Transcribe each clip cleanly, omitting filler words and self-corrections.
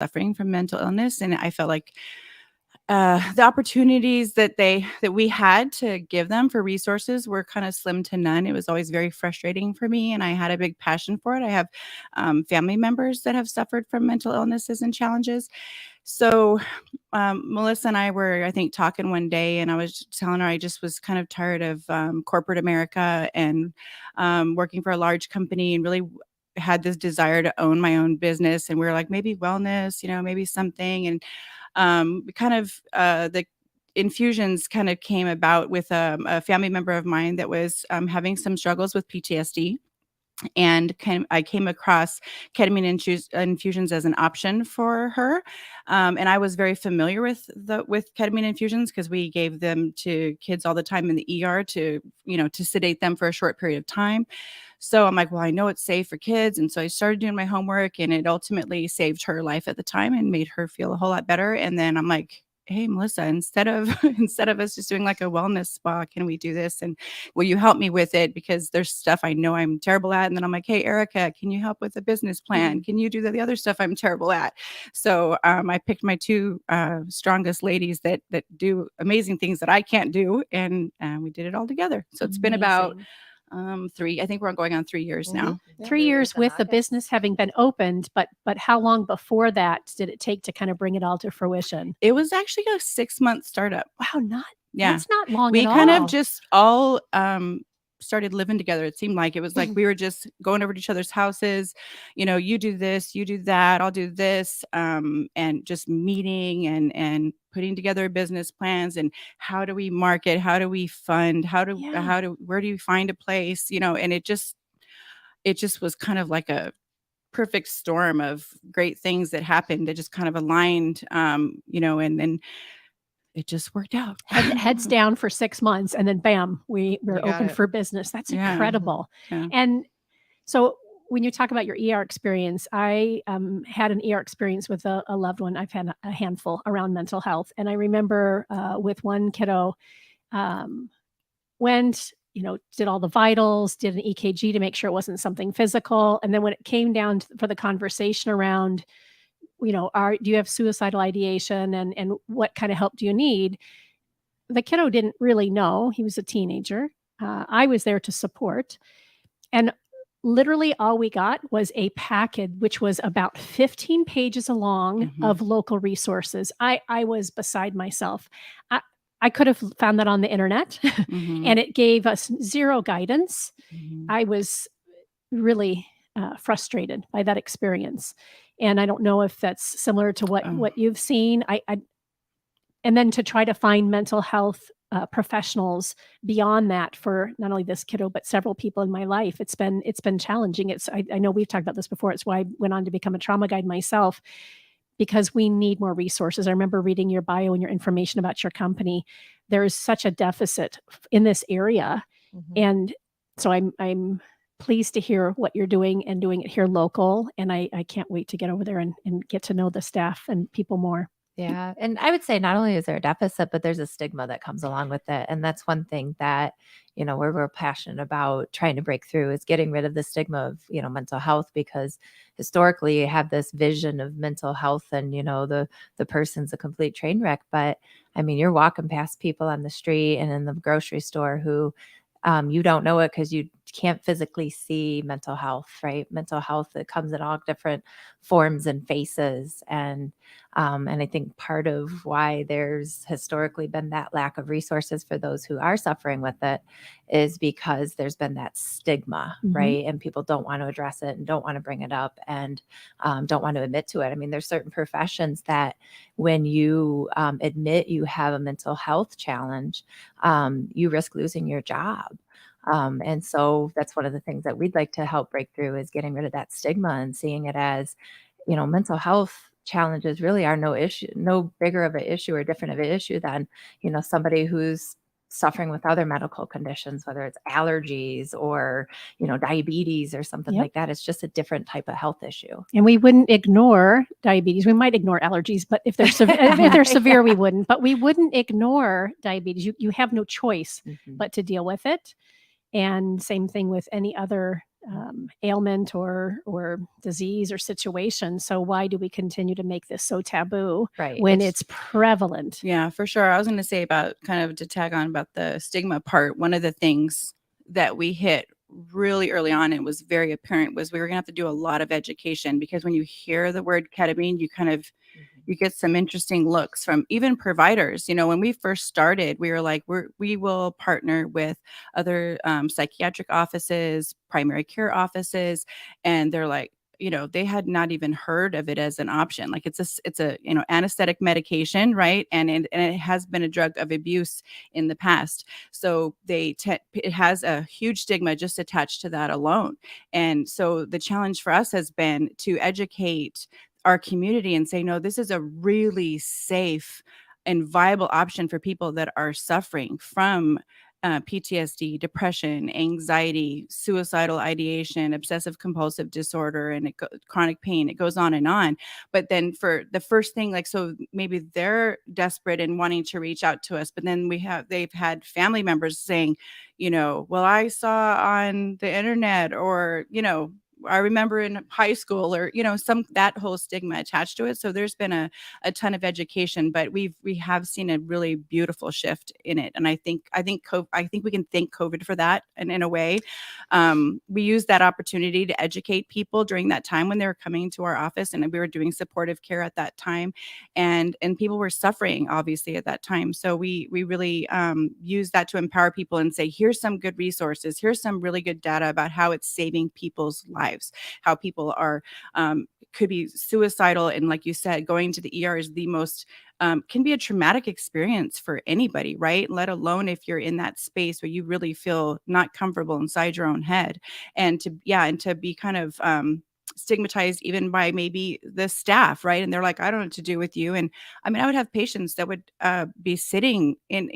suffering from mental illness. And I felt like the opportunities that we had to give them for resources were kind of slim to none. It was always very frustrating for me, and I had a big passion for it. I have family members that have suffered from mental illnesses and challenges. So Melissa and I were, I think, talking one day, and I was telling her I just was kind of tired of corporate America and working for a large company, and really had this desire to own my own business. And we were like, maybe wellness, maybe something. And kind of the Infusions kind of came about with a family member of mine that was having some struggles with PTSD. And I came across ketamine infusions as an option for her, and I was very familiar with ketamine infusions because we gave them to kids all the time in the ER to sedate them for a short period of time. So I'm like, well, I know it's safe for kids, and so I started doing my homework, and it ultimately saved her life at the time and made her feel a whole lot better. And then I'm like, hey, Melissa, instead of us just doing like a wellness spa, can we do this? And will you help me with it? Because there's stuff I know I'm terrible at. And then I'm like, hey, Erica, can you help with a business plan? Can you do the other stuff I'm terrible at? So I picked my two strongest ladies that do amazing things that I can't do. And we did it all together. So it's been about I think we're going on 3 years now. Yeah, 3 years with the business having been opened, but how long before that did it take to kind of bring it all to fruition? It was actually a 6-month startup. Wow, that's not long we at all. kind of just all started living together. It seemed like it was like we were just going over to each other's houses, you do this, you do that, I'll do this, and just meeting and putting together business plans and how do we market, how do we fund, where do you find a place, and it just was kind of like a perfect storm of great things that happened that just kind of aligned, and then it just worked out. Heads down for 6 months, and then bam, we're open for business. That's incredible. Yeah. And so when you talk about your ER experience, I had an ER experience with a loved one. I've had a handful around mental health. And I remember with one kiddo, went, did all the vitals, did an EKG to make sure it wasn't something physical. And then when it came down for the conversation around, do you have suicidal ideation and what kind of help do you need? The kiddo didn't really know. He was a teenager. I was there to support. And literally all we got was a packet, which was about 15 pages long of local resources. I was beside myself. I could have found that on the internet and it gave us zero guidance. I was really frustrated by that experience. And I don't know if that's similar to what you've seen. And then to try to find mental health professionals beyond that for not only this kiddo, but several people in my life. It's been challenging. I know we've talked about this before. It's why I went on to become a trauma guide myself, because we need more resources. I remember reading your bio and your information about your company. There is such a deficit in this area. And so I'm pleased to hear what you're doing and doing it here local. And I can't wait to get over there and get to know the staff and people more. Yeah. And I would say not only is there a deficit, but there's a stigma that comes along with it. And that's one thing that, we're passionate about trying to break through is getting rid of the stigma of, mental health, because historically you have this vision of mental health and, the person's a complete train wreck. But I mean, you're walking past people on the street and in the grocery store who you don't know it because you can't physically see mental health, right? Mental health, it comes in all different forms and faces. And I think part of why there's historically been that lack of resources for those who are suffering with it is because there's been that stigma, right? And people don't want to address it and don't want to bring it up and don't want to admit to it. I mean, there's certain professions that when you admit you have a mental health challenge, you risk losing your job. And so that's one of the things that we'd like to help break through is getting rid of that stigma and seeing it as, mental health challenges really are no bigger of an issue or different of an issue than, somebody who's suffering with other medical conditions, whether it's allergies or, diabetes or something like that. It's just a different type of health issue. And we wouldn't ignore diabetes. We might ignore allergies, but if they're severe, we wouldn't. But we wouldn't ignore diabetes. You have no choice but to deal with it. And same thing with any other ailment or disease or situation. So why do we continue to make this so taboo Right. when it's prevalent? Yeah, for sure. I was going to say about kind of to tag on about the stigma part. One of the things that we hit really early on and was very apparent was we were going to have to do a lot of education, because when you hear the word ketamine, you kind of you get some interesting looks from even providers. When we first started, we were like, we will partner with other psychiatric offices, primary care offices, and they're like, they had not even heard of it as an option. Like it's a anesthetic medication, right? And it has been a drug of abuse in the past. So it has a huge stigma just attached to that alone. And so the challenge for us has been to educate our community and say, no, this is a really safe and viable option for people that are suffering from PTSD, depression, anxiety, suicidal ideation, obsessive compulsive disorder, and chronic pain. It goes on and on. But then for the first thing, like, so maybe they're desperate and wanting to reach out to us, but then they've had family members saying, well, I saw on the internet, or, I remember in high school, or, that whole stigma attached to it. So there's been a ton of education, but we have seen a really beautiful shift in it. And I think we can thank COVID for that. And in a way, we used that opportunity to educate people during that time when they were coming to our office, and we were doing supportive care at that time, and people were suffering obviously at that time. So we really used that to empower people and say, here's some good resources. Here's some really good data about how it's saving people's lives, how people are could be suicidal. And like you said, going to the ER is the most can be a traumatic experience for anybody, right? Let alone if you're in that space where you really feel not comfortable inside your own head. And to be kind of stigmatized even by maybe the staff, right? And they're like, I don't know what to do with you. And I mean, I would have patients that would be sitting in,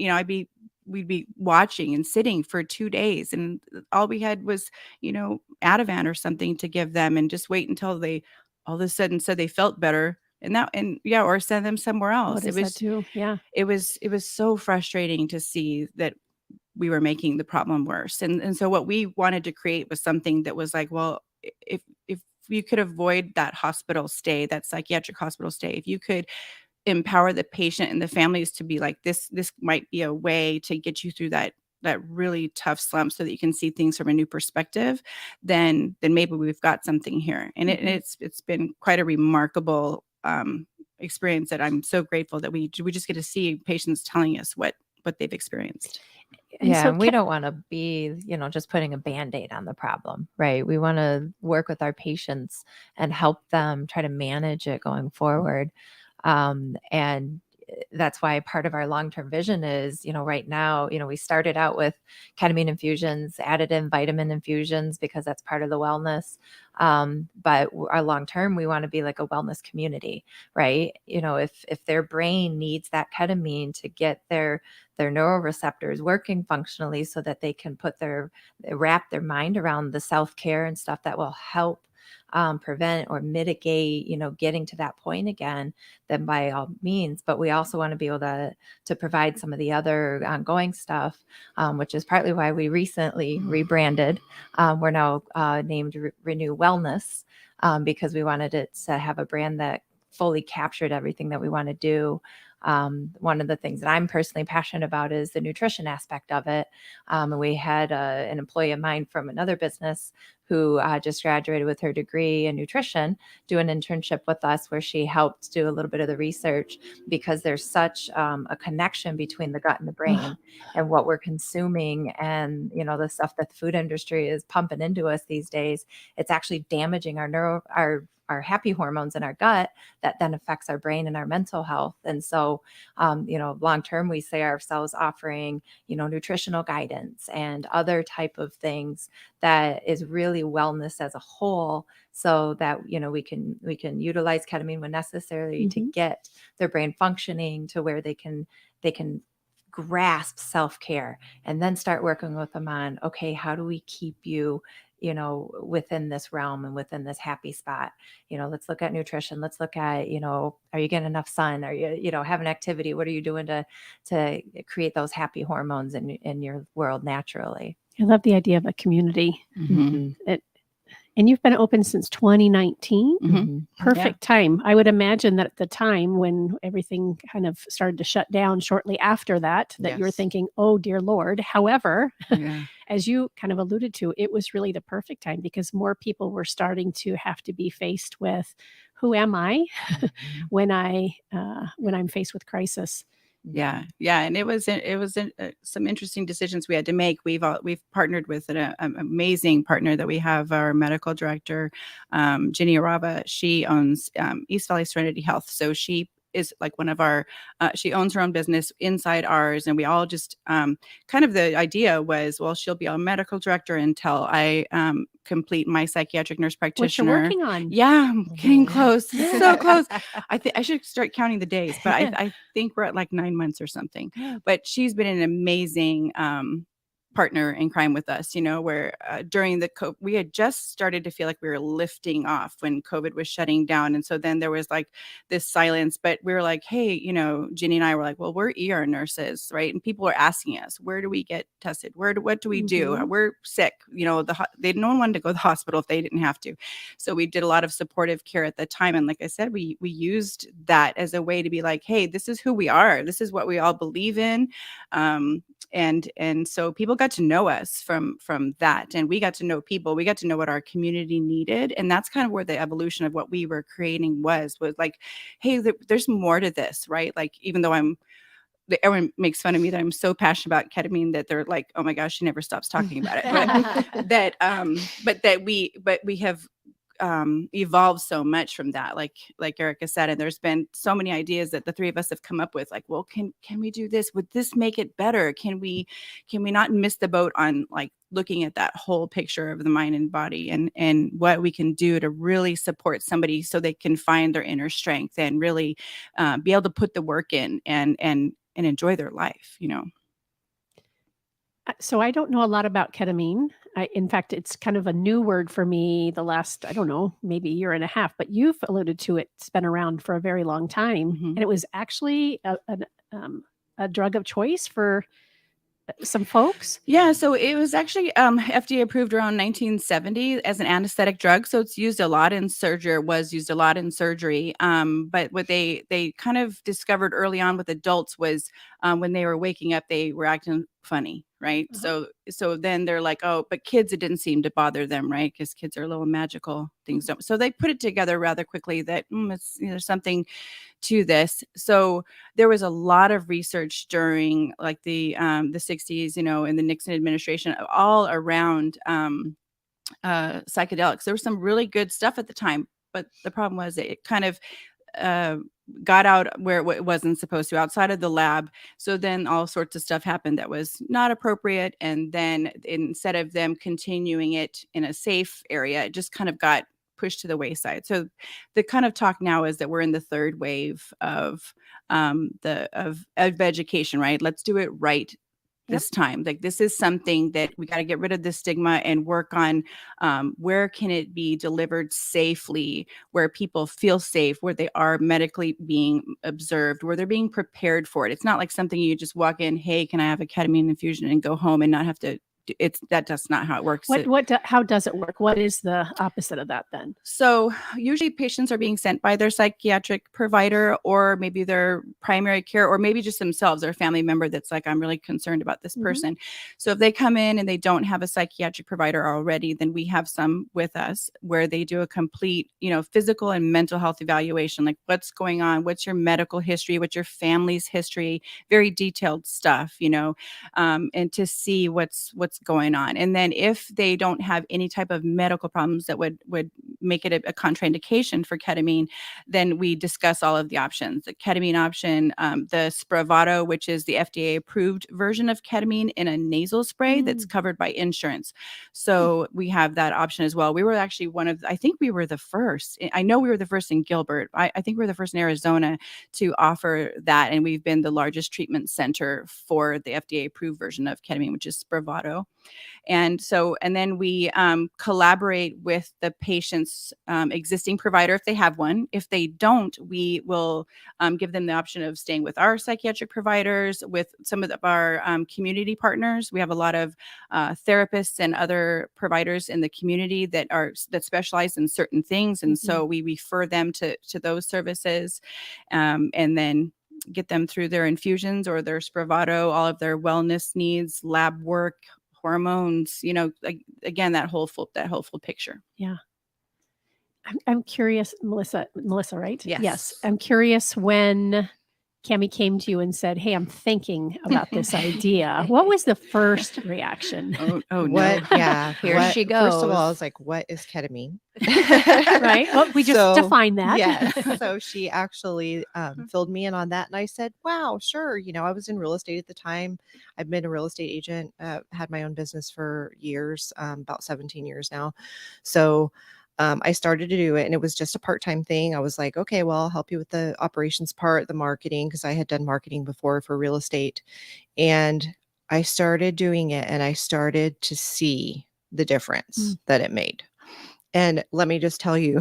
we'd be watching and sitting for 2 days, and all we had was, Ativan or something to give them, and just wait until they all of a sudden said they felt better, or send them somewhere else. What is that too? Yeah. It was so frustrating to see that we were making the problem worse. And so what we wanted to create was something that was like, well, if you could avoid that hospital stay, that psychiatric hospital stay, if you could empower the patient and the families to be like, this might be a way to get you through that really tough slump, so that you can see things from a new perspective, then maybe we've got something here. And it's been quite a remarkable experience that I'm so grateful that we just get to see patients telling us what they've experienced. And we don't want to be, just putting a Band-Aid on the problem, right? We want to work with our patients and help them try to manage it going forward. And that's why part of our long-term vision is, right now, we started out with ketamine infusions, added in vitamin infusions because that's part of the wellness. But our long-term, we want to be like a wellness community, right? If their brain needs that ketamine to get their neuroreceptors working functionally, so that they can wrap their mind around the self-care and stuff that will help prevent or mitigate, getting to that point again, then by all means. But we also want to be able to provide some of the other ongoing stuff, which is partly why we recently rebranded. We're now named ReNew Wellness, because we wanted it to have a brand that fully captured everything that we want to do. One of the things that I'm personally passionate about is the nutrition aspect of it. And we had an employee of mine from another business who just graduated with her degree in nutrition do an internship with us, where she helped do a little bit of the research, because there's such a connection between the gut and the brain and what we're consuming, and the stuff that the food industry is pumping into us these days. It's actually damaging our happy hormones in our gut, that then affects our brain and our mental health. And so, long term, we see ourselves offering, nutritional guidance and other type of things that is really wellness as a whole, so that, we can utilize ketamine when necessary to get their brain functioning to where they can grasp self-care, and then start working with them on, okay, how do we keep you within this realm and within this happy spot? Let's look at nutrition. Let's look at, are you getting enough sun? Are you, having activity? What are you doing to create those happy hormones in your world naturally? I love the idea of a community. And you've been open since 2019? Mhm. Perfect time. I would imagine that at the time when everything kind of started to shut down shortly after that, that you were Yes. thinking, oh, dear Lord. However, Yeah. as you kind of alluded to, it was really the perfect time because more people were starting to have to be faced with, who am I when I'm faced with crisis? Yeah, yeah, and it was some interesting decisions we had to make. We've partnered with an amazing partner that we have. Our medical director, Ginny Arava. She owns East Valley Serenity Health, so she is like one of our. She owns her own business inside ours, and we all just kind of the idea was, well, she'll be our medical director until I complete my psychiatric nurse What you're practitioner. working on. Yeah, I'm getting close, so close. I think I should start counting the days, but I think we're at like 9 months or something. But she's been an amazing partner in crime with us, where during we had just started to feel like we were lifting off when COVID was shutting down. And so then there was like this silence, but we were like, hey, Ginny and I were like, well, we're ER nurses, right? And people were asking us, where do we get tested? What do we do? We're sick. No one wanted to go to the hospital if they didn't have to. So we did a lot of supportive care at the time. And like I said, we used that as a way to be like, hey, this is who we are. This is what we all believe in. And so people got to know us from that, and we got to know people. We got to know what our community needed, and that's kind of where the evolution of what we were creating was like, hey, there's more to this, right? Like, even though everyone makes fun of me that I'm so passionate about ketamine that they're like, oh my gosh, she never stops talking about it. But we have evolved so much from that, like Erica said, and there's been so many ideas that the three of us have come up with, like, well, can we do this? Would this make it better? Can we not miss the boat on like looking at that whole picture of the mind and body, and what we can do to really support somebody so they can find their inner strength and really be able to put the work in and enjoy their life. So I don't know a lot about ketamine. In fact, it's kind of a new word for me the last, I don't know, maybe a year and a half, but you've alluded to it. It's been around for a very long time. Mhm. And it was actually a drug of choice for some folks. Yeah, so it was actually FDA approved around 1970 as an anesthetic drug. So it's used a lot in surgery, was used a lot in surgery. But what they kind of discovered early on with adults was when they were waking up, they were acting funny, right? So then they're like, oh, but kids, it didn't seem to bother them, right? Because kids are a little magical, things don't. So they put it together rather quickly that it's there's something to this. So there was a lot of research during like the 60s, in the Nixon administration, all around psychedelics. There was some really good stuff at the time, but the problem was it kind of uh, got out where it wasn't supposed to, outside of the lab. So then all sorts of stuff happened that was not appropriate. And then instead of them continuing it in a safe area, it just kind of got pushed to the wayside. So the kind of talk now is that we're in the third wave of education, right? Let's do it right this time. Like, this is something that we got to get rid of the stigma and work on where can it be delivered safely, where people feel safe, where they are medically being observed, where they're being prepared for it. It's not like something you just walk in, hey, can I have a ketamine infusion, and go home and not have to. That's not how it works. How does it work? What is the opposite of that then? So usually patients are being sent by their psychiatric provider, or maybe their primary care, or maybe just themselves, their family member that's like, I'm really concerned about this person. So if they come in and they don't have a psychiatric provider already, then we have some with us where they do a complete, physical and mental health evaluation, like what's going on, what's your medical history, what's your family's history, very detailed stuff, and to see what's going on. And then if they don't have any type of medical problems that would make it a contraindication for ketamine, then we discuss all of the options. The ketamine option, the Spravato, which is the FDA approved version of ketamine in a nasal spray that's covered by insurance. So we have that option as well. We were actually I think we were the first. I know we were the first in Gilbert. I think we were the first in Arizona to offer that. And we've been the largest treatment center for the FDA approved version of ketamine, which is Spravato. know. And then we collaborate with the patient's existing provider if they have one. If they don't, we will give them the option of staying with our psychiatric providers, with some of our community partners. We have a lot of therapists and other providers in the community that specialize in certain things, and so we refer them to those services, and then get them through their infusions or their Spravato, all of their wellness needs, lab work, hormones, again, that whole full picture. Yeah. I'm curious, Melissa, right? Yes. Yes. I'm curious when Kamee came to you and said, "Hey, I'm thinking about this idea." What was the first reaction? Oh What? no. Yeah. Here she First of all, I goes. was like, what is ketamine? Right. Well, we just defined that. Yes. So she actually filled me in on that. And I said, wow, sure. I was in real estate at the time. I've been a real estate agent, had my own business for years, about 17 years now. So I started to do it, and it was just a part-time thing. I was like, okay, well, I'll help you with the operations part, the marketing, because I had done marketing before for real estate. And I started doing it, and I started to see the difference that it made. And let me just tell you,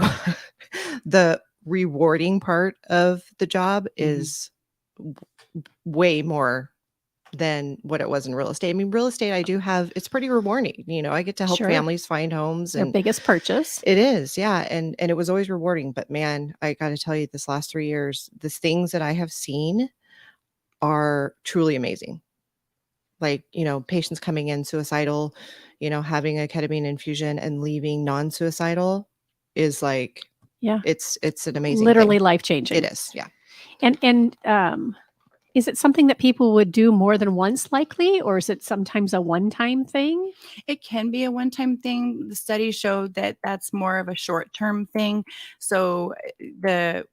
the rewarding part of the job is way more than what it was in real estate. I mean, real estate, it's pretty rewarding. I get to help Sure. families find homes. Their And biggest purchase. it is, yeah. And it was always rewarding. But man, I got to tell you, this last 3 years, the things that I have seen are truly amazing. Like, patients coming in suicidal, having a ketamine infusion and leaving non-suicidal is like, Yeah. it's an amazing Literally thing. life-changing. It is, yeah. And is it something that people would do more than once likely, or is it sometimes a one-time thing? It can be a one-time thing. The studies show that that's more of a short-term thing. So the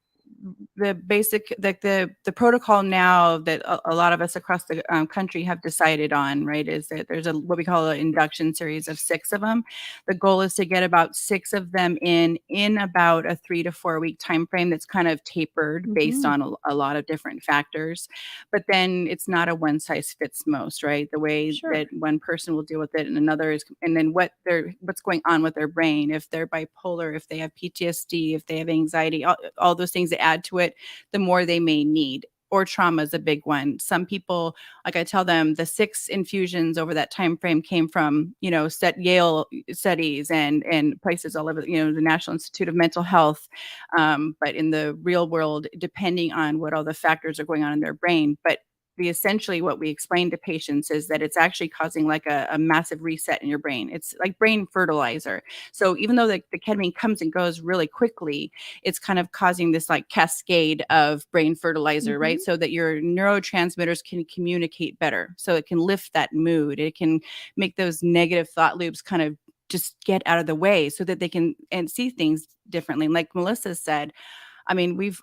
basic, the protocol now that a lot of us across the country have decided on, right, is that there's what we call an induction series of 6 of them. The goal is to get about 6 of them in about a 3 to 4 week time frame that's kind of tapered based on a lot of different factors. But then it's not a one size fits most, right? The way that one person will deal with it and another is, and then what's going on with their brain, if they're bipolar, if they have PTSD, if they have anxiety, all those things that add to it, the more they may need. Or trauma is a big one. Some people, like I tell them, the 6 infusions over that time frame came from, Yale studies and places all over, the National Institute of Mental Health. But in the real world, depending on what all the factors are going on in their brain, but essentially what we explain to patients is that it's actually causing like a massive reset in your brain. It's like brain fertilizer. So even though the ketamine comes and goes really quickly, it's kind of causing this like cascade of brain fertilizer, right? So that your neurotransmitters can communicate better. So it can lift that mood. It can make those negative thought loops kind of just get out of the way so that they can see things differently. Like Melissa said, I mean, we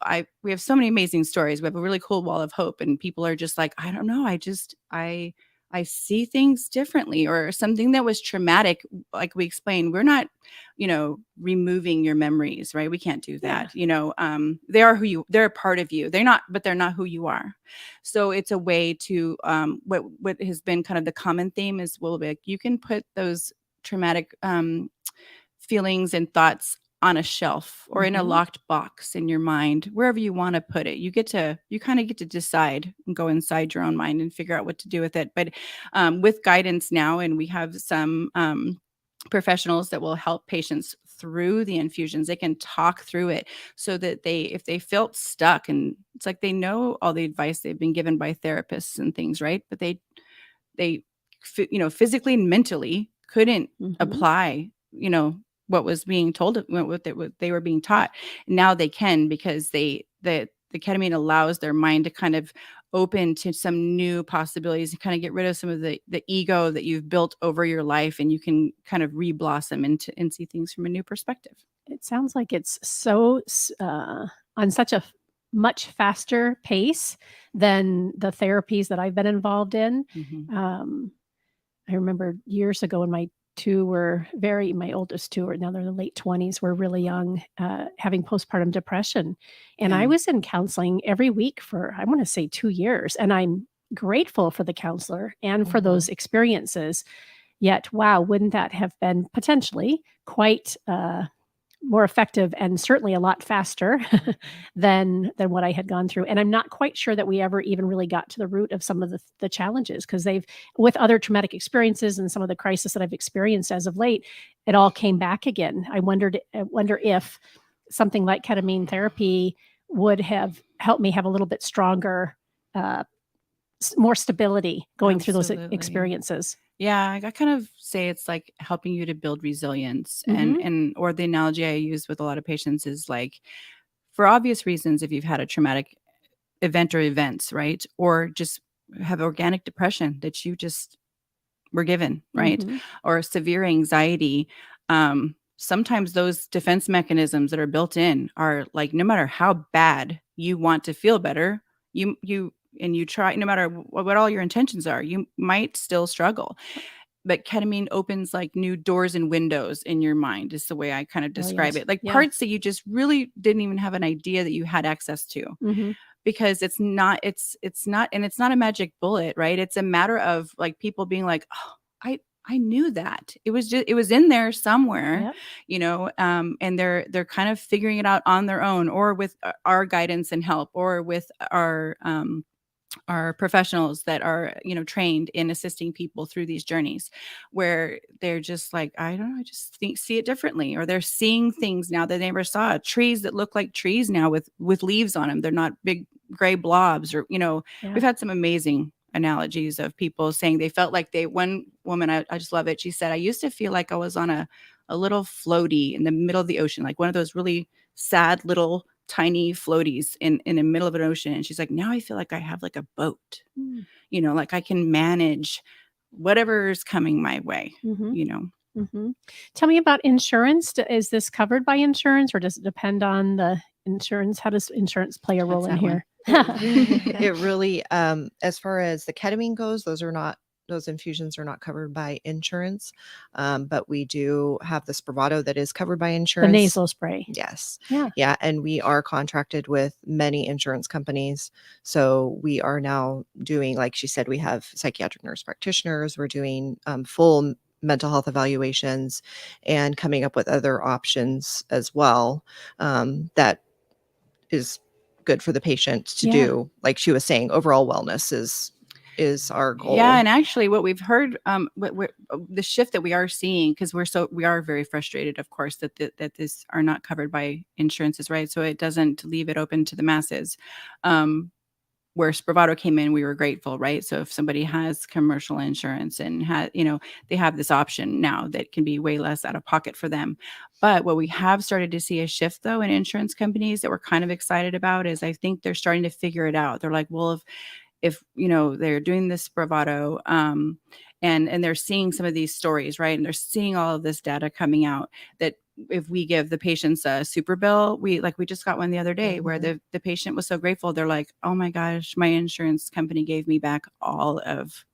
have so many amazing stories. We have a really cool wall of hope, and people are just like, I don't know, I see things differently, or something that was traumatic. Like we explained, we're not, removing your memories, right? We can't do that. They are they're a part of you. They're not who you are. So it's a way to, what has been kind of the common theme is, well, you can put those traumatic feelings and thoughts on a shelf or in a locked box in your mind, wherever you want to put it. You kind of get to decide and go inside your own mind and figure out what to do with it. But with guidance now, and we have some professionals that will help patients through the infusions. They can talk through it so that if they felt stuck, and it's like they know all the advice they've been given by therapists and things, right? But they physically and mentally couldn't apply, what was being told, what they were being taught. Now they can, because the ketamine allows their mind to kind of open to some new possibilities and kind of get rid of some of the ego that you've built over your life, and you can kind of re-blossom and see things from a new perspective. It sounds like it's so on such a much faster pace than the therapies that I've been involved in. I remember years ago when my oldest 2 are now, they're in the late 20s, were really young, having postpartum depression. And I was in counseling every week for, I want to say 2 years. And I'm grateful for the counselor and for those experiences. Yet, wow, wouldn't that have been potentially quite more effective and certainly a lot faster than what I had gone through. And I'm not quite sure that we ever even really got to the root of some of the challenges, because they've, with other traumatic experiences and some of the crisis that I've experienced as of late, it all came back again. I wonder if something like ketamine therapy would have helped me have a little bit stronger, more stability going through those Absolutely. experiences. Yeah, I kind of say it's like helping you to build resilience. Mhm. And or the analogy I use with a lot of patients is like, for obvious reasons, if you've had a traumatic event or events, right? Or just have organic depression that you just were given, right? Mhm. Or severe anxiety. Sometimes those defense mechanisms that are built in are like, no matter how bad you want to feel better, you try, no matter what all your intentions are, you might still struggle. But ketamine opens like new doors and windows in your mind, is the way I kind of describe yes. it. Like Yeah. parts that you just really didn't even have an idea that you had access to, Mhm. because it's not and it's not a magic bullet, right? It's a matter of like people being like, oh, I knew that. It was in there somewhere, Yep. and they're kind of figuring it out on their own, or with our guidance and help, or with our professionals that are, trained in assisting people through these journeys, where they're just like, I don't know, I just see it differently, or they're seeing things now that they never saw. Trees that look like trees now with leaves on them. They're not big gray blobs, or Yeah. we've had some amazing analogies of people saying they felt like one woman, I just love it. She said, I used to feel like I was on a little floaty in the middle of the ocean, like one of those really sad little tiny floaties in the middle of an ocean. And she's like, now I feel like I have like a boat, Mm. like I can manage whatever's coming my way, Mhm. Mhm. Tell me about insurance. Is this covered by insurance, or does it depend on the insurance? How does insurance play a role in that one. here? It really, as far as the ketamine goes, those infusions are not covered by insurance. But we do have the Spravato that is covered by The insurance. nasal spray. Yes. Yeah. Yeah. And we are contracted with many insurance companies. So we are now doing, like she said, we have psychiatric nurse practitioners. We're doing full mental health evaluations and coming up with other options as well, that is good for the patient to Yeah. do. Like she was saying, overall wellness is our goal. Yeah, and actually, what we've heard, the shift that we are seeing, because we are very frustrated, of course, that this are not covered by insurances, right? So it doesn't leave it open to the masses. Where Spravato came in, we were grateful, right? So if somebody has commercial insurance and they have this option now that can be way less out of pocket for them. But what we have started to see a shift, though, in insurance companies that we're kind of excited about is I think they're starting to figure it out. They're like, well, if they're doing this Spravato, and they're seeing some of these stories, right? And they're seeing all of this data coming out, that if we give the patients a super bill, we just got one the other day where the patient was so grateful. They're like, oh my gosh, my insurance company gave me back all of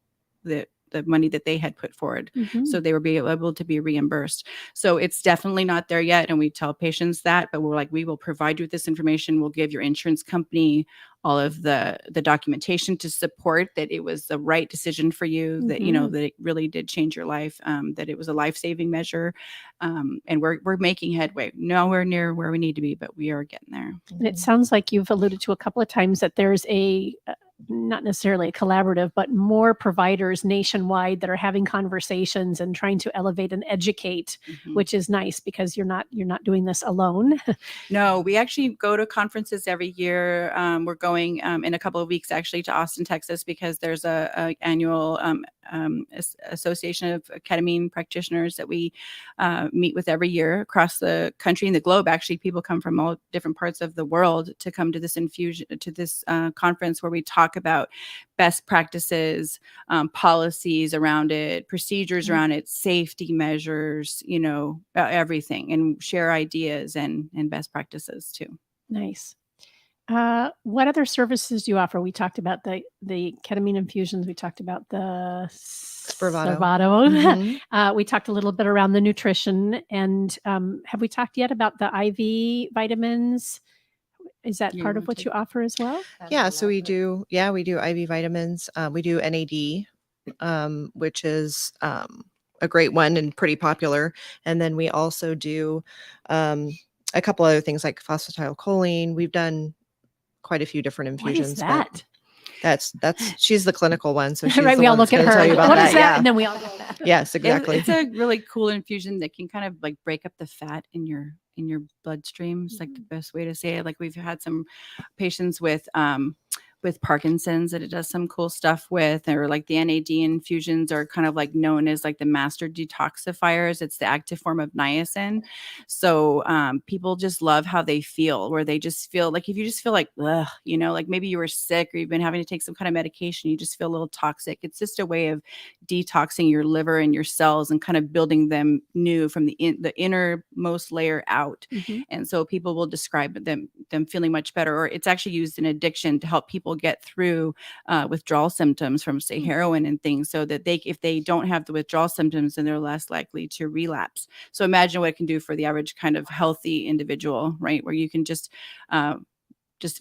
the money that they had put forward. Mhm. So they were able to be reimbursed. So it's definitely not there yet. And we tell patients that, but we're like, we will provide you with this information. We'll give your insurance company all of the documentation to support that it was the right decision for you, that, Mhm. that it really did change your life, that it was a life-saving measure. And we're making headway, nowhere near where we need to be, but we are getting there. And it sounds like you've alluded to a couple of times that there's not necessarily a collaborative, but more providers nationwide that are having conversations and trying to elevate and educate, Mhm. which is nice because you're not doing this alone. No, we actually go to conferences every year. We're going in a couple of weeks actually to Austin, Texas, because there's a annual association of ketamine practitioners that we meet with every year across the country and the globe. Actually, people come from all different parts of the world to come to this conference where we talk about best practices, policies around it, procedures Mhm. around it, safety measures, everything, and share ideas and best practices too. Nice. What other services do you offer? We talked about the ketamine infusions. We talked about the Spravato. Spravato. We talked a little bit around the nutrition. And have we talked yet about the IV vitamins? Is that You part of wanna what take you offer as well? Yeah, so we do. Yeah, we do IV vitamins. We do NAD, which is a great one and pretty popular. And then we also do a couple other things like phosphatidylcholine. We've done quite a few different What is infusions. that? That's she's the clinical one, so she's Right, the we all one that's look at going to her. tell you about What that. is that? Yeah. And then we all go. Yes, exactly. It's a really cool infusion that can kind of like break up the fat in your bloodstream. It's like the best way to say it. Like we've had some patients with Parkinson's that it does some cool stuff with, or like the NAD infusions are kind of like known as like the master detoxifiers. It's the active form of niacin. So people just love how they feel, where they just feel like, if you just feel like, ugh, you know, like maybe you were sick or you've been having to take some kind of medication, you just feel a little toxic. It's just a way of detoxing your liver and your cells and kind of building them new from the innermost layer out. And so people will describe them feeling much better, or it's actually used in addiction to help people get through withdrawal symptoms from, say, heroin and things, so that if they don't have the withdrawal symptoms, then they're less likely to relapse. So imagine what it can do for the average kind of healthy individual, right? Where you can just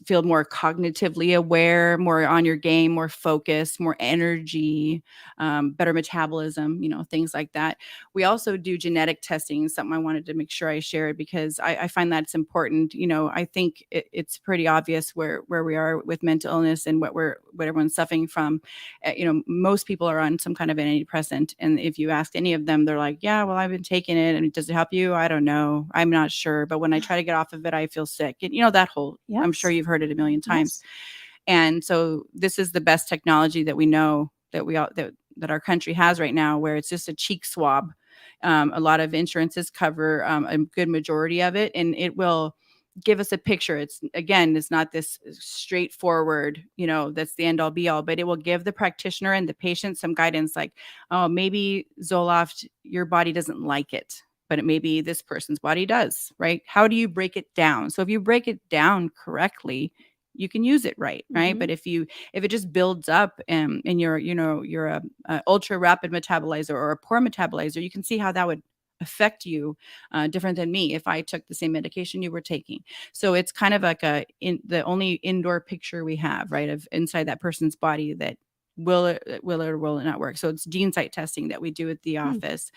feel more cognitively aware, more on your game, more focused, more energy, better metabolism, you know, things like that. We also do genetic testing, something I wanted to make sure I shared, because I find that's important. You know, I think it's pretty obvious where we are with mental illness and what everyone's suffering from. You know, most people are on some kind of antidepressant. And if you ask any of them, they're like, yeah, well, I've been taking it. And does it help you? I don't know. I'm not sure. But when I try to get off of it, I feel sick. And, you know, that whole, Yes. I'm sure you've heard it a million times. Yes. And so this is the best technology that we know that our country has right now, where it's just a cheek swab. A lot of insurances cover a good majority of it, and it will give us a picture. It's not this straightforward, you know, that's the end all be all, but it will give the practitioner and the patient some guidance, like, oh, maybe Zoloft, your body doesn't like it, but it may be this person's body does, right? How do you break it down? So if you break it down correctly, you can use it right. But if it just builds up and you're a ultra rapid metabolizer or a poor metabolizer, you can see how that would affect you different than me if I took the same medication you were taking. So it's kind of like the only indoor picture we have, right, of inside that person's body that will it or will it not work. So it's gene site testing that we do at the office.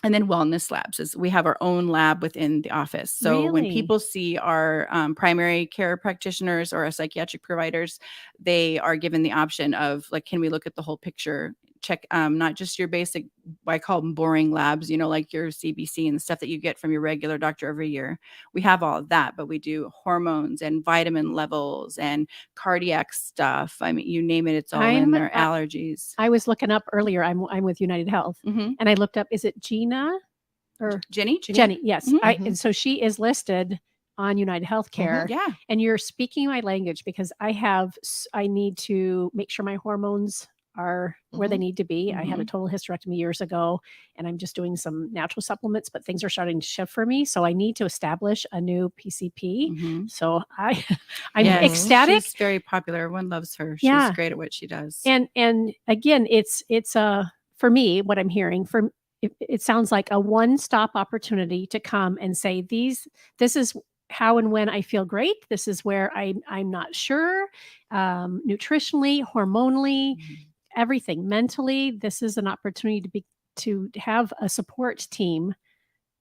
And then wellness labs is we have our own lab within the office. So when people see our primary care practitioners or our psychiatric providers, they are given the option of, like, can we look at the whole picture? Check not just your basic, I call them boring labs, you know, like your CBC and the stuff that you get from your regular doctor every year. We have all of that, but we do hormones and vitamin levels and cardiac stuff. I mean, you name it, it's all in there. Allergies. I was looking up earlier. I'm with United Health, and I looked up. Is it Gina or Jenny? Jenny, yes. And so she is listed on United Healthcare. Yeah. And you're speaking my language, because I need to make sure my hormones are where they need to be. I had a total hysterectomy years ago, and I'm just doing some natural supplements, but things are starting to shift for me. So I need to establish a new PCP. So I'm ecstatic. She's very popular. Everyone loves her. She's great at what she does. And again, it's for me, what I'm hearing it sounds like a one-stop opportunity to come and say, this is how and when I feel great. This is where I'm not sure, nutritionally, hormonally, everything, mentally. This is an opportunity to have a support team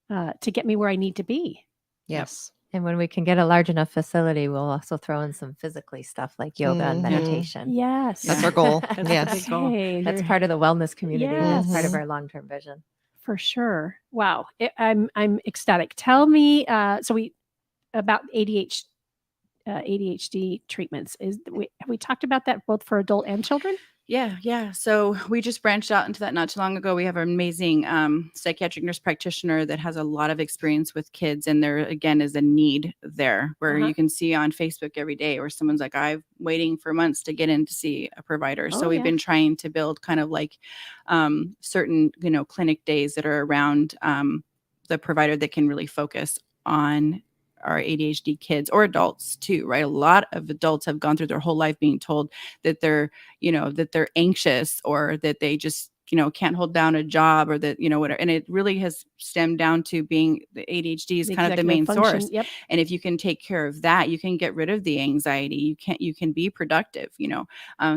to get me where I need to be. Yes. And when we can get a large enough facility, we'll also throw in some physically stuff like yoga and meditation. Yes. That's our goal. That's a goal. That's part of the wellness community. Yes. That's part of our long-term vision. For sure. Wow. I'm ecstatic. Tell me, about ADHD treatments. Have we talked about that both for adult and children? Yeah. So we just branched out into that not too long ago. We have an amazing psychiatric nurse practitioner that has a lot of experience with kids. And there, again, is a need there where you can see on Facebook every day where someone's like, I'm waiting for months to get in to see a provider. So we've been trying to build kind of like certain, clinic days that are around the provider that can really focus on our ADHD kids or adults too, right? A lot of adults have gone through their whole life being told that they're anxious or that they just can't hold down a job or that, whatever. And it really has stemmed down to being the ADHD is The kind of the executive main function, source. Yep. And if you can take care of that, you can get rid of the anxiety. You can be productive,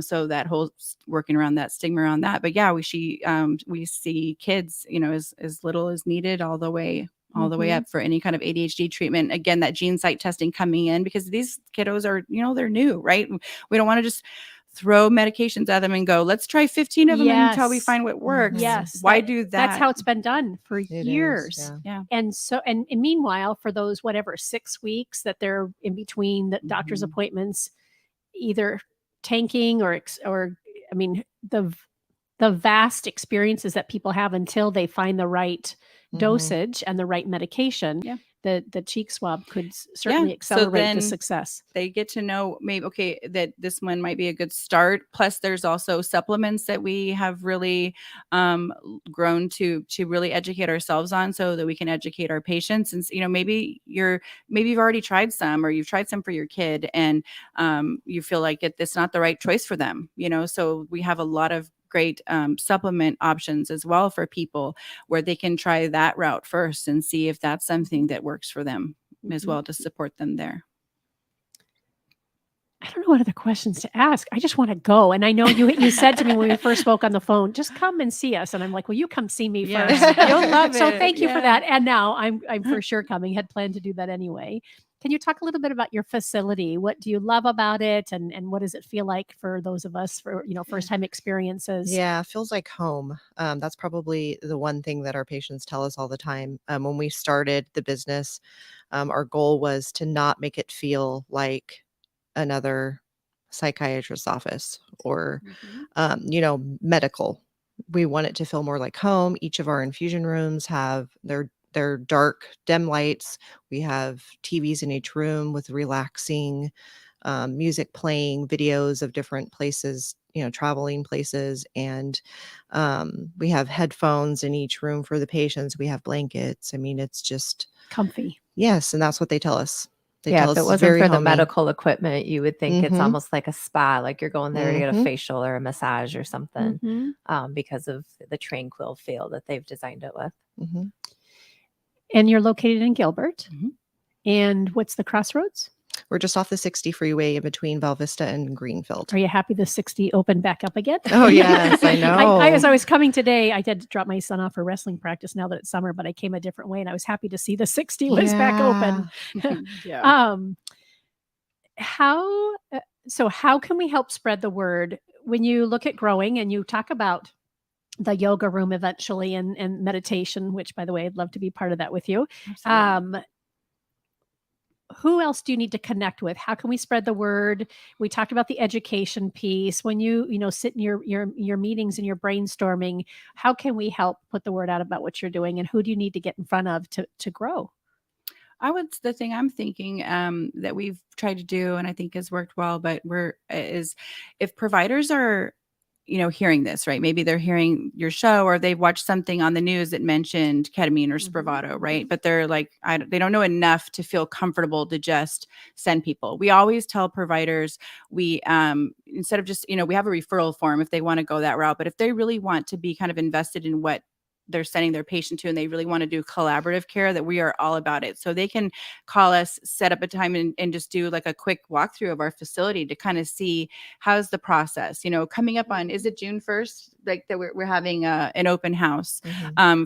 so that whole working around that stigma around that. But yeah, we see kids, as little as needed all the way up for any kind of ADHD treatment. Again, that gene site testing coming in because these kiddos are, they're new, right? We don't want to just throw medications at them and go, let's try 15 of them until we Yes. find what works. Yes. Why do that? That's how it's been done for It is, years. Yeah. And so, and meanwhile, for those, 6 weeks that they're in between the doctor's appointments, either tanking or I mean, the vast experiences that people have until they find the right dosage and the right medication, the cheek swab could certainly accelerate the success. They get to know maybe, okay, that this one might be a good start. Plus there's also supplements that we have really grown to really educate ourselves on so that we can educate our patients. And, maybe you've already tried some or you've tried some for your kid and you feel like it's not the right choice for them, so we have a lot of great supplement options as well for people where they can try that route first and see if that's something that works for them as well to support them there. I don't know what other questions to ask. I just want to go. And I know you said to me when we first spoke on the phone, just come and see us. And I'm like, well, you come see me first. You'll love it. So thank you for that. And now I'm for sure coming. Had planned to do that anyway. Can you talk a little bit about your facility? What do you love about it? And what does it feel like for those of us for, first time experiences? Yeah, it feels like home. That's probably the one thing that our patients tell us all the time. When we started the business, our goal was to not make it feel like another psychiatrist's office or, medical. We want it to feel more like home. Each of our infusion rooms have their dark dim lights. We have TVs in each room with relaxing music playing, videos of different places, traveling places. And we have headphones in each room for the patients. We have blankets. I mean, it's just comfy. Yes. And that's what they tell us. They Yeah, tell if us it it's wasn't very for the homey. medical equipment, you would think it's Mhm. almost like a spa, like you're going there to get a Mhm. facial or a massage or something, Mhm. because of the tranquil feel that they've designed it with. Mhm. And you're located in Gilbert. Mhm. And what's the crossroads? We're just off the 60 freeway in between Val Vista and Greenfield. Are you happy the 60 opened back up again? Oh, yes, I know. As I was coming today, I did drop my son off for wrestling practice now that it's summer, but I came a different way and I was happy to see the 60 was back open. Yeah. How can we help spread the word when you look at growing and you talk about the yoga room eventually and meditation, which by the way, I'd love to be part of that with you. Absolutely. Who else do you need to connect with? How can we spread the word? We talked about the education piece. When you sit in your meetings and your brainstorming, how can we help put the word out about what you're doing and who do you need to get in front of to grow? The thing I'm thinking that we've tried to do and I think has worked well, but is if providers are, hearing this, right? Maybe they're hearing your show or they've watched something on the news that mentioned ketamine or Spravato, right? But they're like, they don't know enough to feel comfortable to just send people. We always tell providers we, instead of just, we have a referral form if they want to go that route, but if they really want to be kind of invested in what they're sending their patient to and they really want to do collaborative care, that we are all about it. So they can call us, set up a time and just do like a quick walkthrough of our facility to kind of see how's the process, coming up on, is it June 1st? Like that we're having an open house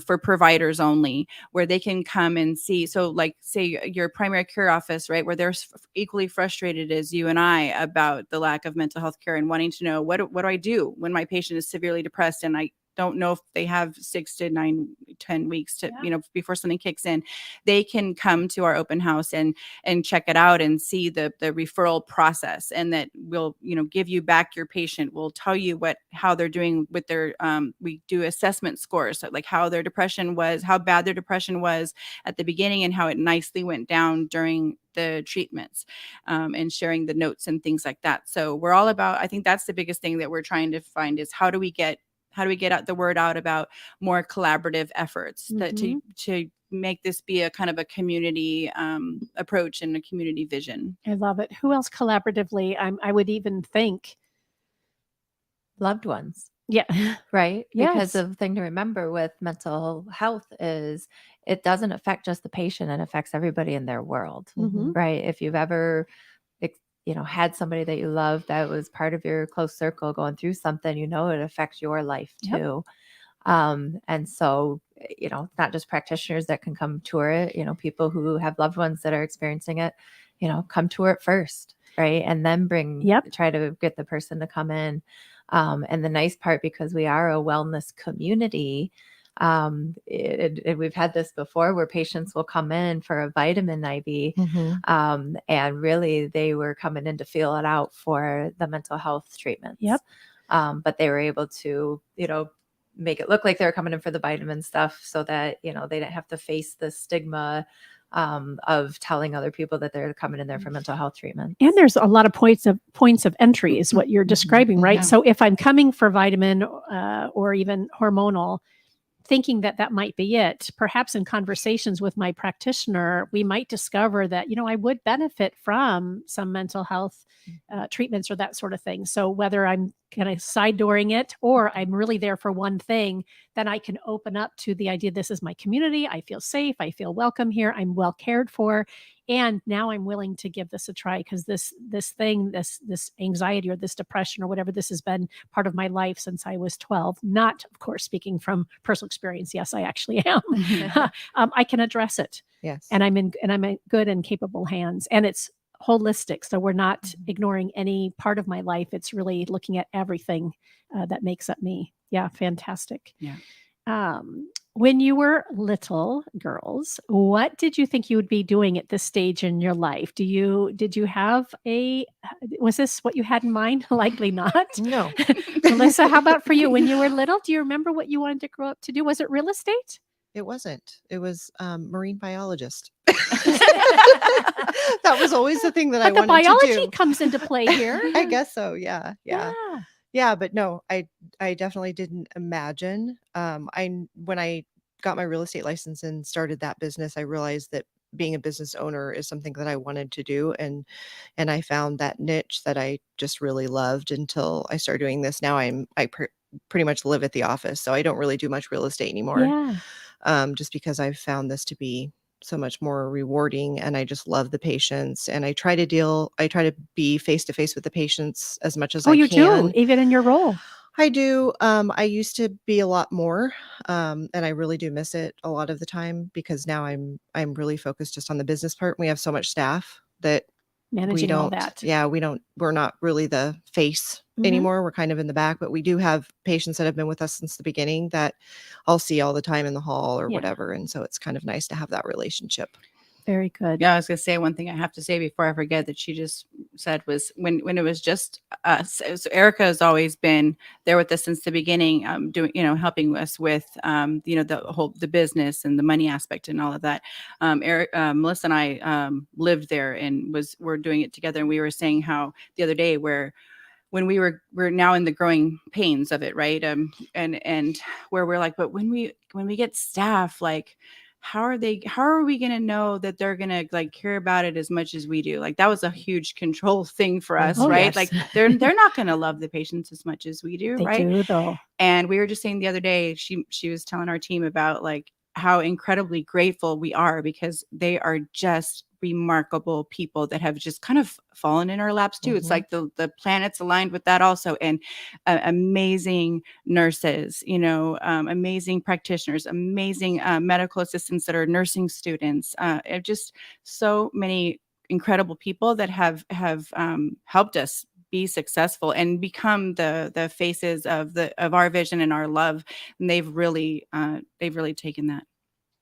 for providers only where they can come and see. So like say your primary care office, right? Where they're equally frustrated as you and I about the lack of mental health care and wanting to know what do I do when my patient is severely depressed and I don't know if they have 6 to 9, 10 weeks to, before something kicks in. They can come to our open house and check it out and see the referral process, and that we'll, give you back your patient. We'll tell you how they're doing with their, we do assessment scores, so like how their depression was, how bad their depression was at the beginning and how it nicely went down during the treatments, and sharing the notes and things like that. So we're all about, I think that's the biggest thing that we're trying to find is how do we get out the word out about more collaborative efforts that to make this be a kind of a community approach and a community vision. I love it. Who else collaboratively? I would even think loved ones. Yeah. right? Because Yes. the thing to remember with mental health is it doesn't affect just the patient, it affects everybody in their world, Mm-hmm. right? If you've ever had somebody that you love that was part of your close circle going through something, it affects your life Yep. too. And so, it's not just practitioners that can come tour it, people who have loved ones that are experiencing it, come tour it first, right? And then try to get the person to come in. And the nice part, because we are a wellness community, we've had this before where patients will come in for a vitamin IV, and really they were coming in to feel it out for the mental health treatments. Yep. But they were able to, make it look like they were coming in for the vitamin stuff so that, they didn't have to face the stigma of telling other people that they're coming in there for mental health treatment. And there's a lot of points of entry is what you're describing, right? Yeah. So if I'm coming for vitamin or even hormonal, thinking that that might be it, perhaps in conversations with my practitioner, we might discover that, I would benefit from some mental health treatments or that sort of thing. So whether I'm kind of side dooring it or I'm really there for one thing, then I can open up to the idea, this is my community. I feel safe. I feel welcome here. I'm well cared for. And now I'm willing to give this a try because this anxiety or this depression or whatever, this has been part of my life since I was 12. Not, of course, speaking from personal experience. Yes, I actually am. I can address it. Yes. And I'm in good and capable hands. And it's holistic. So we're not ignoring any part of my life. It's really looking at everything that makes up me. Yeah, fantastic. Yeah. When you were little girls, what did you think you would be doing at this stage in your life? Did you have was this what you had in mind? Likely not. No. Melissa, how about for you? When you were little, do you remember what you wanted to grow up to do? Was it real estate? It wasn't. It was marine biologist. That was always the thing that I But the wanted to biology do. comes into play here. I guess so. Yeah. But no, I definitely didn't imagine. When I got my real estate license and started that business, I realized that being a business owner is something that I wanted to do, and I found that niche that I just really loved until I started doing this. Now pretty much live at the office, so I don't really do much real estate anymore. Yeah. Just because I've found this to be so much more rewarding, and I just love the patients, and I try to be face to face with the patients as much as I you can. do, even in your role. I do. I used to be a lot more, and I really do miss it a lot of the time because now I'm really focused just on the business part. We have so much staff that Managing all that. Yeah, we're not really the face anymore. We're kind of in the back, but we do have patients that have been with us since the beginning that I'll see all the time in the hall or whatever. And so it's kind of nice to have that relationship. Very good. Yeah, I was going to say one thing I have to say before I forget that she just said was when it was just us. So Erica has always been there with us since the beginning, doing, helping us with, the business and the money aspect and all of that. Melissa and I lived there and we're doing it together. And we were saying how the other day when we're now in the growing pains of it, right? And where we're like, but when we get staff, like, how are we going to know that they're going to like care about it as much as we do? Like that was a huge control thing for us, right? Yes. Like they're not going to love the patients as much as we do, They right? do, though. And we were just saying the other day, she was telling our team about like how incredibly grateful we are because they are just remarkable people that have just kind of fallen in our laps too. It's like the planets aligned with that also. And amazing nurses, amazing practitioners, amazing medical assistants that are nursing students, just so many incredible people that have helped us be successful and become the faces of our vision and our love. And they've really taken that.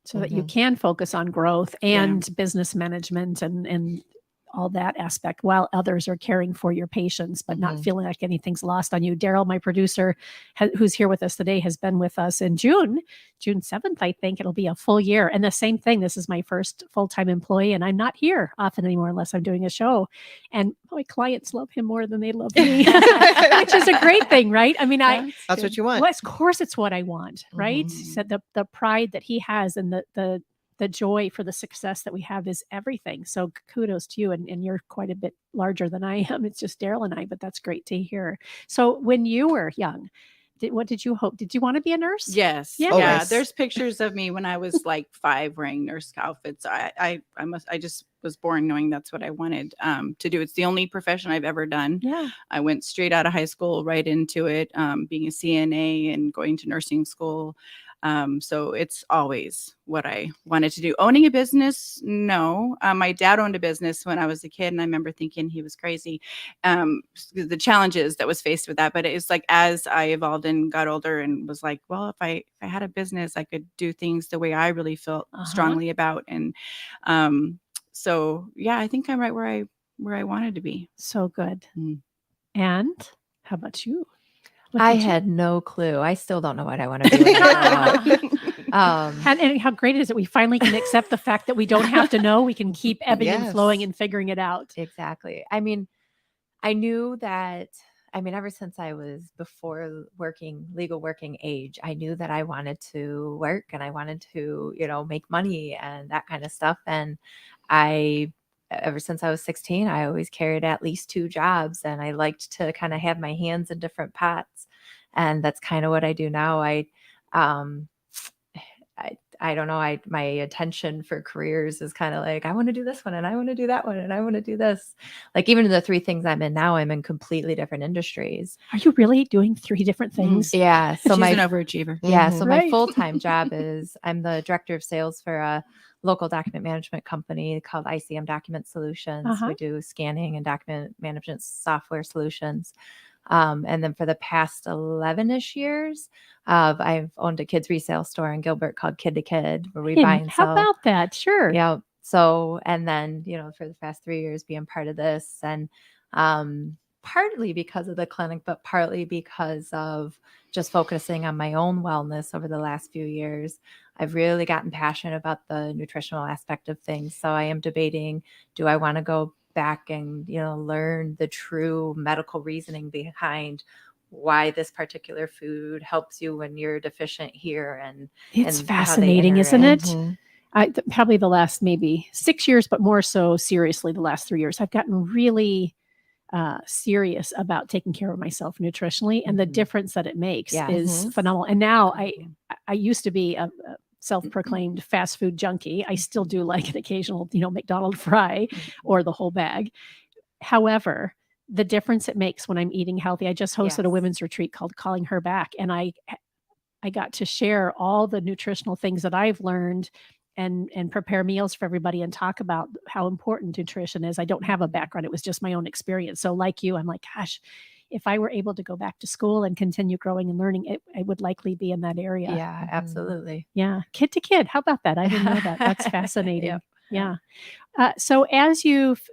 So that you can focus on growth and business management and all that aspect while others are caring for your patients, but not feeling like anything's lost on you. Daryl, my producer, who's here with us today, has been with us in June 7th, I think. It'll be a full year. And the same thing, this is my first full-time employee, and I'm not here often anymore unless I'm doing a show. And my clients love him more than they love me, which is a great thing, right? I mean, that's what you want. Well, of course, it's what I want, right? So the pride that he has and the joy for the success that we have is everything. So kudos to you. And you're quite a bit larger than I am. It's just Daryl and I, but that's great to hear. So when you were young, what did you hope? Did you want to be a nurse? Yes. Yeah. Yeah. Always. There's pictures of me when I was like 5 wearing nurse outfits. I just was born knowing that's what I wanted to do. It's the only profession I've ever done. Yeah. I went straight out of high school right into it, being a CNA and going to nursing school. So it's always what I wanted to do. Owning a business, no. My dad owned a business when I was a kid, and I remember thinking he was crazy. The challenges that was faced with that, but it's like as I evolved and got older, and was like, well, if I had a business, I could do things the way I really felt strongly about, and so yeah, I think I'm right where I wanted to be. So good. Mm. And how about you? I had no clue. I still don't know what I want to do when I grow up. And how great is it? We finally can accept the fact that we don't have to know. We can keep ebbing and Yes. flowing and figuring it out. Exactly. I mean, I knew that, ever since I was before legal working age, I knew that I wanted to work and I wanted to, make money and that kind of stuff. And ever since I was 16, I always carried at least 2 jobs, and I liked to kind of have my hands in different pots. And that's kind of what I do now. I don't know. My attention for careers is kind of like, I want to do this one and I want to do that one and I want to do this. Like even the 3 things I'm in now, I'm in completely different industries. Are you really doing 3 different things? Yeah. So She's an overachiever. Yeah. So my Right. full-time job is I'm the director of sales for a local document management company called ICM Document Solutions. We do scanning and document management software solutions. And then for the past 11-ish years, I've owned a kids resale store in Gilbert called Kid to Kid, where we buy and How sell. about that? Sure. Yeah. So, and then, for the past 3 years being part of this, and partly because of the clinic, but partly because of just focusing on my own wellness over the last few years, I've really gotten passionate about the nutritional aspect of things. So I am debating, do I want to go back and, learn the true medical reasoning behind why this particular food helps you when you're deficient here, and It's and how they fascinating, isn't it? Mhm. Probably the last maybe 6 years, but more so seriously the last 3 years, I've gotten really serious about taking care of myself nutritionally, and the difference that it makes Yes. is phenomenal. And now I used to be a self-proclaimed fast food junkie. I still do like an occasional, McDonald's fry or the whole bag. However, the difference it makes when I'm eating healthy. I just hosted a Yes. women's retreat called Calling Her Back, and I got to share all the nutritional things that I've learned and prepare meals for everybody and talk about how important nutrition is. I don't have a background. It was just my own experience. So like you, I'm like, gosh, if I were able to go back to school and continue growing and learning, I would likely be in that area. Yeah, absolutely. Yeah. Kid to kid. How about that? I didn't know that. That's fascinating. Yep. Yeah. So as you've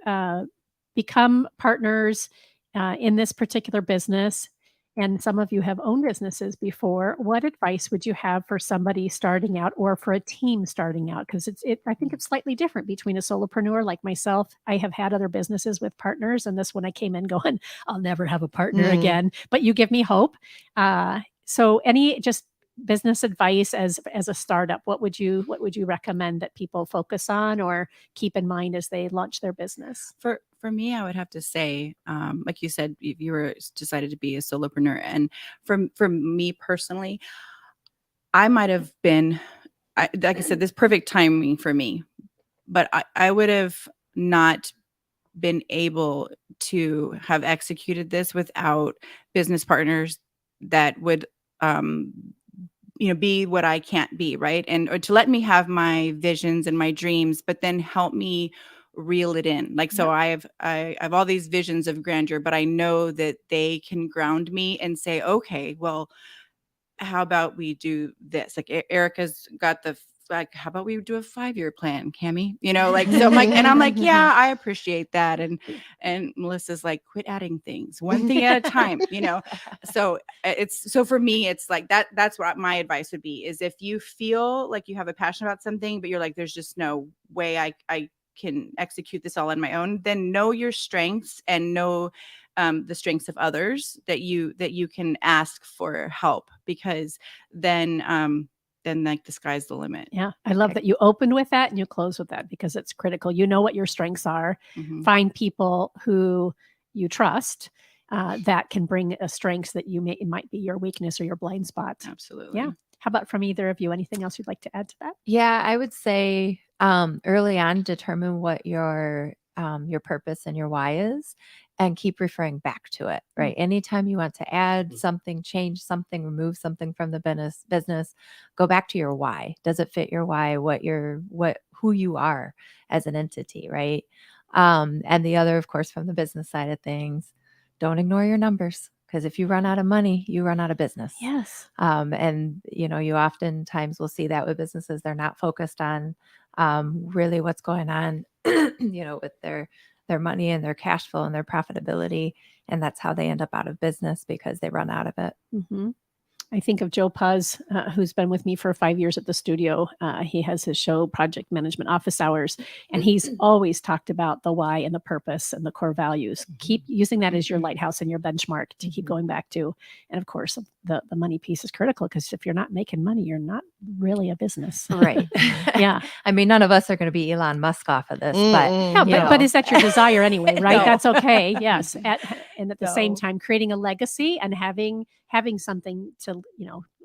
become partners in this particular business, and some of you have owned businesses before, what advice would you have for somebody starting out or for a team starting out? Because I think it's slightly different between a solopreneur like myself. I have had other businesses with partners, and this one I came in going, I'll never have a partner again. But you give me hope. So any just business advice as a startup, what would you recommend that people focus on or keep in mind as they launch their business? For me, I would have to say, like you said, you were decided to be a solopreneur, and for me personally, I might have been, like I said, this perfect timing for me, but I would have not been able to have executed this without business partners that would, be what I can't be, right? Or to let me have my visions and my dreams, but then help me reel it in. Like, so I have all these visions of grandeur, but I know that they can ground me and say, okay, well, how about we do this? Like Erica's got how about we do a 5-year plan, Kamee? So I'm like, and I'm like, yeah, I appreciate that. And Melissa's like, quit adding things, one thing at a time, So for me, it's like that's what my advice would be, is if you feel like you have a passion about something, but you're like, there's just no way I can execute this all on my own, then know your strengths and know the strengths of others that you can ask for help, because then like the sky's the limit. Yeah. I love that you opened with that and you close with that, because it's critical. You know what your strengths are. Mhm. Find people who you trust that can bring a strength that it might be your weakness or your blind spot. Absolutely. Yeah. How about from either of you? Anything else you'd like to add to that? Yeah, I would say early on, determine what your purpose and your why is, and keep referring back to it. Right. Anytime you want to add something, change something, remove something from the business, go back to your why. Does it fit your why? Who you are as an entity, right? And the other, of course, from the business side of things, don't ignore your numbers. Because if you run out of money, you run out of business. Yes. And, you oftentimes will see that with businesses. They're not focused on really what's going on, with their money and their cash flow and their profitability. And that's how they end up out of business, because they run out of it. Mm-hmm. I think of Joe Puz, who's been with me for 5 years at the studio. He has his show, Project Management Office Hours, and he's always talked about the why and the purpose and the core values. Keep using that as your lighthouse and your benchmark to keep going back to. And of course, the money piece is critical, because if you're not making money, you're not really a business. Right. Yeah. I mean, none of us are going to be Elon Musk off of this, but No, but is that your desire anyway, right? No. That's okay. Yes. And at the same No. time, creating a legacy and having something to,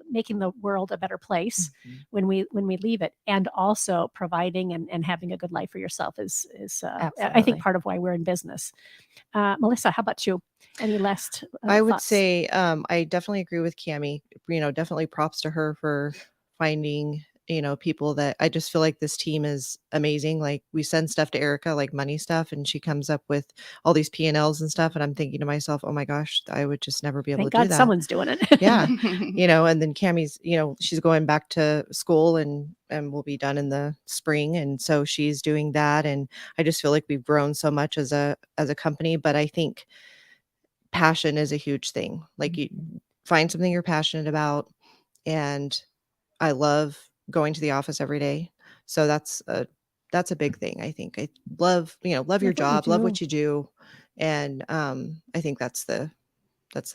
making the world a better place when we leave it, and also providing and having a good life for yourself is I think part of why we're in business. Melissa, how about you? Any last I would thoughts? say I definitely agree with Kamee. Definitely props to her for finding people that I just feel like this team is amazing. Like, we send stuff to Erica, like money stuff, and she comes up with all these P&Ls and stuff. And I'm thinking to myself, oh my gosh, I would just never be able Thank to do God that. someone's doing it. Yeah. And then Cammie's, she's going back to school and will be done in the spring. And so she's doing that. And I just feel like we've grown so much as a company. But I think passion is a huge thing. Like, you find something you're passionate about. And I love going to the office every day. So that's a big thing. I think I love your job, love what you do. And I think that's the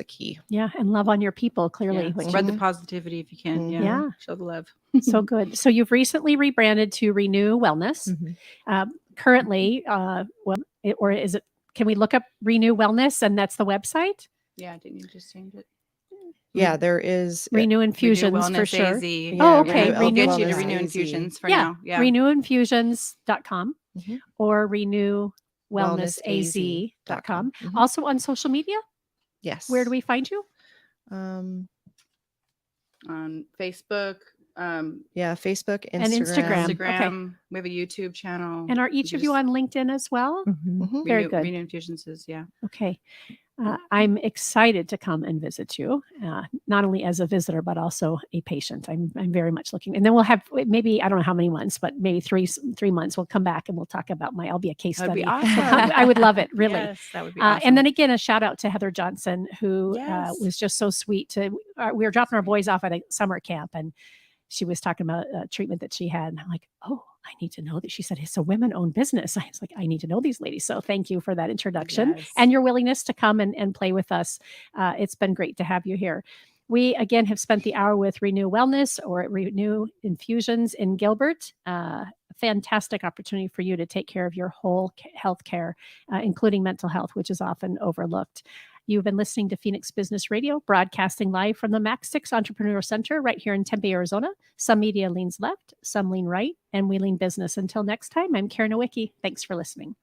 key. Yeah. And love on your people, clearly. Yeah. Spread the positivity if you can. Mhm. Yeah. Yeah. Show the love. So good. So you've recently rebranded to ReNew Wellness. Currently, or is it, can we look up ReNew Wellness and that's the website? Yeah. Didn't you just change it? Yeah, there is ReNew Infusions Wellness for sure. AZ. Oh, okay. I'll get you to Wellness ReNew AZ. Infusions for Yeah. now. Yeah. RenewInfusions.com Mhm. or RenewWellnessAZ.com. Mhm. Also on social media, Yes. where do we find you? On Facebook. Yeah, Facebook, And Instagram. Instagram. We have a YouTube channel. And are each of you on LinkedIn as well? Mhm. Very good. ReNew Infusions is, yeah. Okay. I'm excited to come and visit you, not only as a visitor, but also a patient. I'm very much looking. And then we'll have maybe, I don't know how many months, but maybe 3 months, we'll come back and we'll talk about I'll be a case That'd study. be awesome. I would love it, really. Yes, that would be awesome. And then again, a shout out to Heather Johnson, who Yes. was just so sweet. We were dropping our boys off at a summer camp, and she was talking about a treatment that she had. And I'm like, oh, I need to know that. She said, it's a women-owned business. I was like, I need to know these ladies. So thank you for that introduction and your willingness to come and play with us. It's been great to have you here. We, again, have spent the hour with ReNew Wellness or ReNew Infusions in Gilbert. A fantastic opportunity for you to take care of your whole health care, including mental health, which is often overlooked. You've been listening to Phoenix Business Radio, broadcasting live from the Max 6 Entrepreneur Center right here in Tempe, Arizona. Some media leans left, some lean right, and we lean business. Until next time, I'm Karen Nowicki. Thanks for listening.